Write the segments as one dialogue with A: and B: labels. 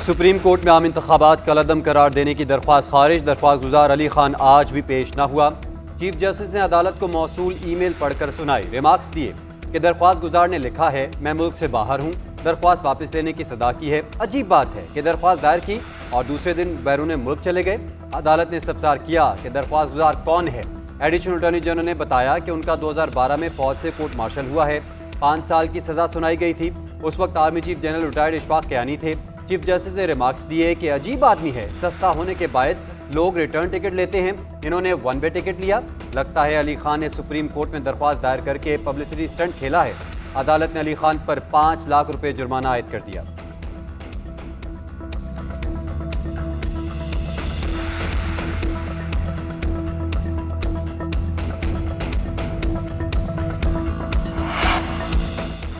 A: Supreme court में आम इंतखाबात कलअदम करार देने की दरख्वास्त खारिज। दरख्वास्त गुजार अली खान आज भी पेश न हुआ। चीफ जस्टिस ने अदालत को मौसूल ईमेल पढ़कर सुनाई। रिमार्क्स दिए कि दरख्वास्त गुजार ने लिखा है, मैं मुल्क से बाहर हूँ, दरख्वास्त वापस लेने की सदा की है। अजीब बात है कि दरख्वास्त दायर की और दूसरे दिन बैरून मुल्क चले गए। अदालत ने इस्तफसार किया कि दरख्वास्त गुजार कौन है। एडिशनल अटॉर्नी जनरल ने बताया कि उनका 2012 में फौज से कोर्ट मार्शल हुआ है। 5 साल की सजा सुनाई गई थी। उस वक्त army chief general retired Ishfaq Kayani थे। चीफ जस्टिस ने रिमार्क्स दिए कि अजीब आदमी है, सस्ता होने के बायस लोग रिटर्न टिकट लेते हैं, इन्होंने वन वे टिकट लिया। लगता है अली खान ने सुप्रीम कोर्ट में दरख्वास्त दायर करके पब्लिसिटी स्टंट खेला है। अदालत ने अली खान पर 5 लाख रुपए जुर्माना आयद कर दिया।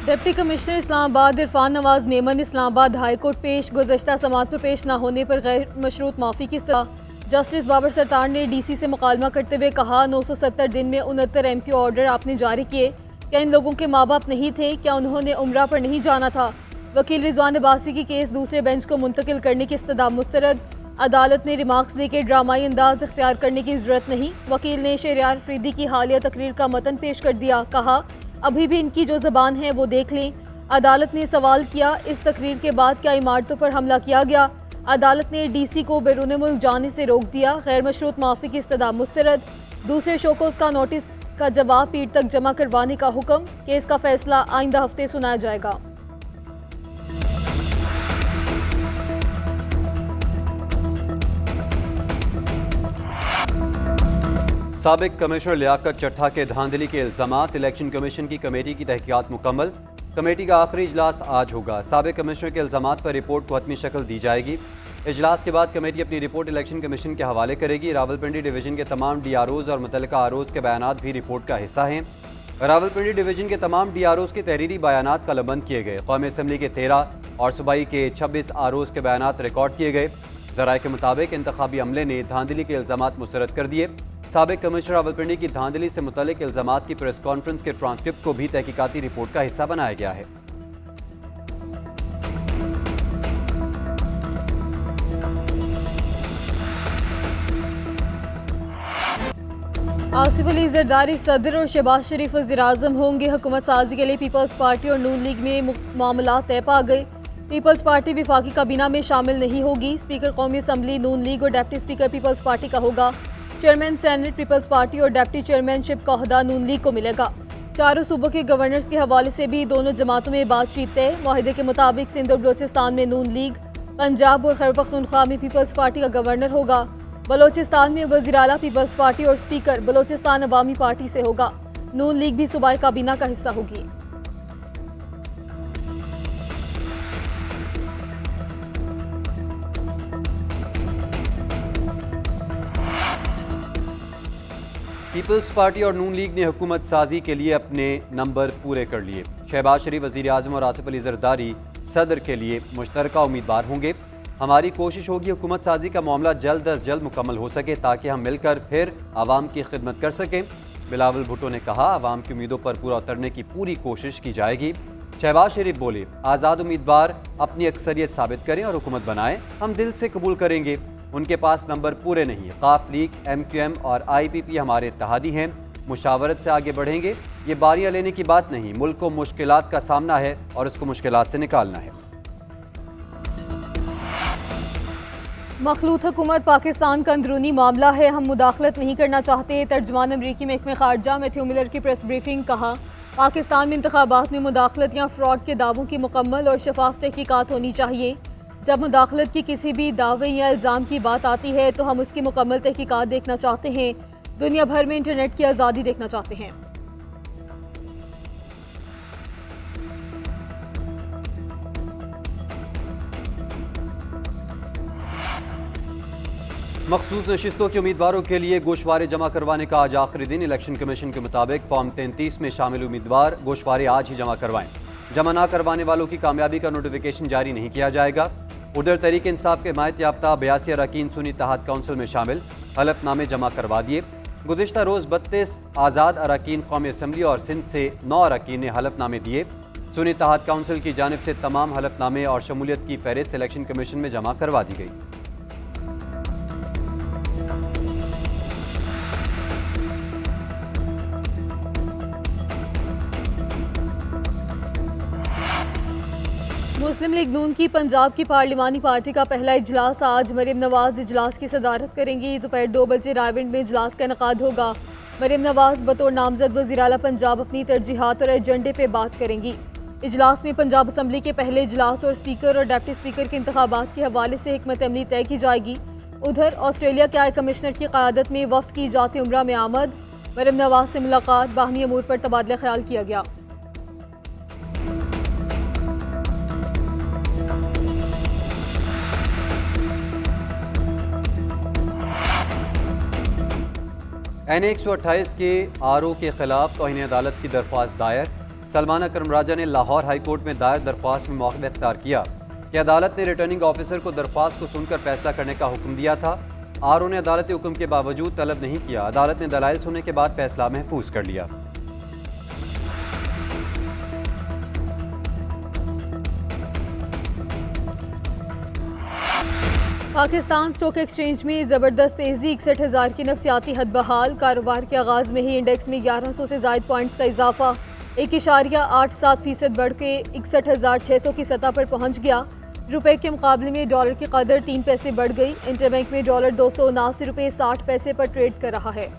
B: Deputy commissioner Islamabad Irfan Nawaz Memon Islamabad high court पेश। गुज़श्ता समाअत पर पेश न होने पर गैर मशरूत माफ़ी की सलाह। जस्टिस बाबर सरतार ने डीसी से मुकालमा करते हुए कहा, 970 दिन में 69 MP ऑर्डर आपने जारी किए, क्या इन लोगों के माँ बाप नहीं थे? क्या उन्होंने उम्रा पर नहीं जाना था? वकील रिजवान अब्बासी की केस दूसरे बेंच को मुंतकिल करने की इस्तदा मुस्तरद। अदालत ने रिमार्क्स दे के ड्रामाई अंदाज इख्तियार करने की ज़रूरत नहीं। वकील ने शहरयार फरीदी की हालिया तकरीर का मतन पेश कर दिया। कहा, अभी भी इनकी जो ज़बान है वो देख लें। अदालत ने सवाल किया, इस तकरीर के बाद क्या इमारतों पर हमला किया गया? अदालत ने डीसी को बैरून मुल्क जाने से रोक दिया। गैर मशरूत माफ़ी की इस्तदा मुस्तरद। दूसरे शोकोस का नोटिस का जवाब पीर तक जमा करवाने का हुक्म। केस का फैसला आइंदा हफ्ते सुनाया जाएगा।
A: साबिक कमिश्नर लियाकत चट्ठा के धांधली के इल्जामात। इलेक्शन कमीशन की कमेटी की तहकीकात मुकम्मल। कमेटी का आखिरी इजलास आज होगा। साबिक कमिश्नर के इल्जामात पर रिपोर्ट को हतमी शक्ल दी जाएगी। इजलास के बाद कमेटी अपनी रिपोर्ट इलेक्शन कमीशन के हवाले करेगी। रावलपिंडी डिवीजन के तमाम DROs और मुतल्लिका आरओज के बयानात भी रिपोर्ट का हिस्सा हैं। रावलपिंडी डिवीजन के तमाम DROs के तहरीरी बयानात कलमबंद किए गए। कौमी असम्बली के 13 और सूबाई के 26 ROs के बयानात रिकॉर्ड किए गए। ज़राए के मुताबिक इंतखाबी अमले ने धांधली के इल्जामात मुस्तरद कर दिए। साबिक कमिश्नर रावलपिंडी की धांधली से मुतल्लिक इल्जामात की प्रेस कॉन्फ्रेंस के ट्रांसक्रिप्ट को भी तहकीकाती रिपोर्ट का हिस्सा बनाया गया है।
B: आसिफ अली जरदारी सदर और शहबाज शरीफ वज़ीर-ए-आज़म होंगे। हुकूमत साजी के लिए पीपल्स पार्टी और नून लीग में मामला तय पा गए। पीपल्स पार्टी विफाकी काबीना में शामिल नहीं होगी। स्पीकर कौमी असम्बली नून लीग और डिप्टी स्पीकर पीपल्स पार्टी का होगा। चेयरमैन सेनेट पीपल्स पार्टी और डिप्टी चेयरमैनशिप का ओहदा नून लीग को मिलेगा। चारों सूबों के गवर्नर्स के हवाले से भी दोनों जमातों में बातचीत तय। मुआहदे के मुताबिक सिंध और बलोचिस्तान में नून लीग, पंजाब और खैबर पख्तूनख्वा में पीपल्स पार्टी का गवर्नर होगा। बलोचिस्तान में वज़ीर आला पीपल्स पार्टी और स्पीकर बलोचिस्तान अवामी पार्टी से होगा। नून लीग भी सूबाई काबीना का हिस्सा होगी।
A: पीपल्स पार्टी और नून लीग ने हुकूमत साजी के लिए अपने नंबर पूरे कर लिए। शहबाज शरीफ वज़ीर-ए-आज़म और आसिफ अली जरदारी सदर के लिए मुश्तरका उम्मीदवार होंगे। हमारी कोशिश होगी हुकूमत साजी का मामला जल्द अज जल्द मुकम्मल हो सके ताकि हम मिलकर फिर आवाम की खिदमत कर सकें। बिलावल भुट्टो ने कहा, आवाम की उम्मीदों पर पूरा उतरने की पूरी कोशिश की जाएगी। शहबाज शरीफ बोले, आज़ाद उम्मीदवार अपनी अक्सरियत साबित करें और हुकूमत बनाएं, हम दिल से कबूल करेंगे। उनके पास नंबर पूरे नहीं। काफ लीग, MQM और IPP हमारे इत्तेहादी हैं। मुशावरत से आगे बढ़ेंगे। ये बारियां लेने की बात नहीं, मुल्क को मुश्किलात का सामना है और उसको मुश्किलात से निकालना है।
B: मखलूत हुकूमत पाकिस्तान का अंदरूनी मामला है, हम मुदाखलत नहीं करना चाहते। तर्जमान अमरीकी महकमे खारजा मैथ्यू मिलर की प्रेस ब्रीफिंग। कहा, पाकिस्तान में इंतखाबात में मुदाखलत या फ्रॉड के दावों की मुकम्मल और शफाफ तहकीकात होनी चाहिए। जब मुदाखलत की किसी भी दावे या इल्ज़ाम की बात आती है तो हम उसकी मुकम्मल तहकीकात देखना चाहते हैं। दुनिया भर में इंटरनेट की आज़ादी देखना चाहते हैं।
A: मखसूस नशिस्तों के उम्मीदवारों के लिए गोशवारे जमा करवाने का आज आखिरी दिन। इलेक्शन कमीशन के मुताबिक फॉर्म 33 में शामिल उम्मीदवार गोशवारे आज ही जमा करवाएं। जमा ना करवाने वालों की कामयाबी का नोटिफिकेशन जारी नहीं किया जाएगा। उधर तहरीक इंसाफ के हिमायत याफ्ता 82 अरकान सुन्नी इत्तेहाद काउंसिल में शामिल हलफनामे जमा करवा दिए। गुज़िश्ता रोज़ 32 आज़ाद अरकान कौमी असम्बली और सिंध से 9 अरकान ने हलफनामे दिए। सुन्नी इत्तेहाद काउंसिल की जानिब से तमाम हलफनामे और शमूलियत की फहरिस्त इलेक्शन कमीशन में जमा करवा दी गई।
B: मुस्लिम लीग नून की पंजाब की पार्लिमानी पार्टी का पहला इजलास आज। मरीम नवाज इजलास की सदारत करेंगी। दोपहर 2 बजे रायविंड में इजलास का इनेकाद होगा। मरीम नवाज बतौर नामजद वज़ीर आला पंजाब अपनी तरजीहात और एजेंडे पे बात करेंगी। इजलास में पंजाब असम्बली के पहले इजलास और स्पीकर और डिप्टी स्पीकर के इंतखाबात के हवाले से हिकमत अमली तय की जाएगी। उधर ऑस्ट्रेलिया के हाई कमिश्नर की क़यादत में वफ़द की जाती उम्रा में आमद। मरीम नवाज से मुलाकात, बाहमी अमूर पर तबादला ख्याल किया गया।
A: NA 128 के RO के खिलाफ तौहीन अदालत की दरख्वास्त दायर। सलमान अकरम राजा ने लाहौर हाई कोर्ट में दायर दरख्वास्त में मौक़िफ़ इख्तियार किया कि अदालत ने रिटर्निंग ऑफिसर को दरख्वास्त को सुनकर फैसला करने का हुक्म दिया था। RO ने अदालती हुक्म के बावजूद तलब नहीं किया। अदालत ने दलाइल सुनने के बाद फैसला महफूज कर लिया।
B: पाकिस्तान स्टॉक एक्सचेंज में ज़बरदस्त तेज़ी, 61,000 की नफसियाती हद बहाल। कारोबार के आगाज़ में ही इंडेक्स में 1100 से ज़ायद पॉइंट्स का इजाफा 1.87% बढ़ के 61,600 की सतह पर पहुँच गया। रुपए के मुकाबले में डॉलर की कदर 3 पैसे बढ़ गई। इंटरबैंक में डॉलर 279 रुपये 60 पैसे पर ट्रेड कर रहा है।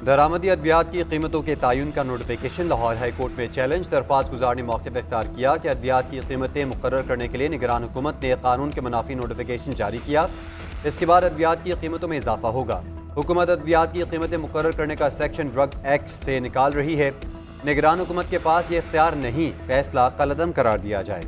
A: दरामदी अद्वियात की कीमतों के तयन का नोटिफिकेशन। लाहौर हाई कोर्ट में चैलेंज। दरख्वास्त गुजार ने मौक़िफ़ इख्तियार किया कि अद्वियात की कीमतें मुकर्रर करने के लिए निगरान हुकूमत ने कानून के मुनाफी नोटिफिकेशन जारी किया। इसके बाद अद्वियात की कीमतों में इजाफा होगा। हुकूमत अद्वियात की कीमतें मुकर्रर करने का सेक्शन ड्रग एक्ट से निकाल रही है। निगरान हुकूमत के पास ये इख्तियार नहीं, फैसला कलअदम करार दिया जाए।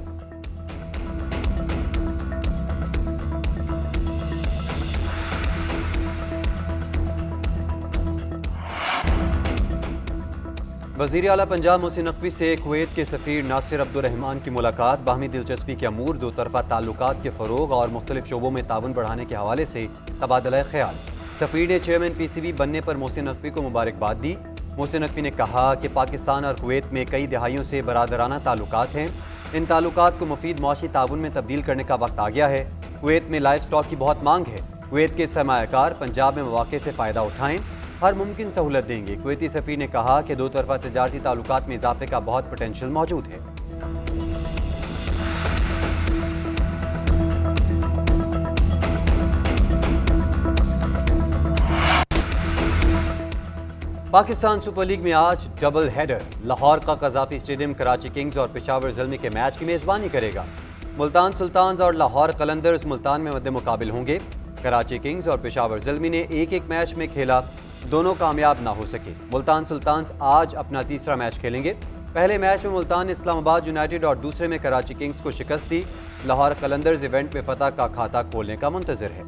A: वज़ीर आला पंजाब मोहसिन नकवी से कुवैत के सफ़ीर नासिर अब्दुर्रहमान की मुलाकात। बाहमी दिलचस्पी के अमूर, दो तरफ़ा ताल्लुकात के फ़रोग़ और मुख्तलिफ शोबों में ताउन बढ़ाने के हवाले से तबादला ख्याल। सफ़ीर ने चेयरमैन PCB बनने पर मोहसिन नकवी को मुबारकबाद दी। मोहसिन नकवी ने कहा कि पाकिस्तान और कुवैत में कई दहाइयों से बरादराना ताल्लुकात हैं। इन ताल्लुकात को मुफीद मुआशी ताउन में तब्दील करने का वक्त आ गया है। कुवैत में लाइफ स्टॉक की बहुत मांग है। कुवैत के सरमायाकार पंजाब में मौके से फ़ायदा उठाएँ, हर मुमकिन सहूलत देंगे। कुवैती सफ़ीर ने कहा कि दो तरफ़ा तजारती ताल्लुकात में इजाफे का बहुत पोटेंशियल मौजूद है। पाकिस्तान सुपर लीग में आज डबल हेडर। लाहौर का कज़ाफ़ी स्टेडियम कराची किंग्स और पेशावर ज़ल्मी के मैच की मेज़बानी करेगा। मुल्तान सुल्तान्स और लाहौर कलंदर्स मुल्तान में मद्दे मुकाबिल होंगे। कराची किंग्स और पेशावर ज़ल्मी ने एक मैच में खेला, दोनों कामयाब ना हो सके। मुल्तान सुल्तान्स आज अपना तीसरा मैच खेलेंगे। पहले मैच में मुल्तान ने इस्लामाबाद यूनाइटेड और दूसरे में कराची किंग्स को शिकस्त दी। लाहौर कलंदर्स इवेंट में फतह का खाता खोलने का मुंतज़िर है।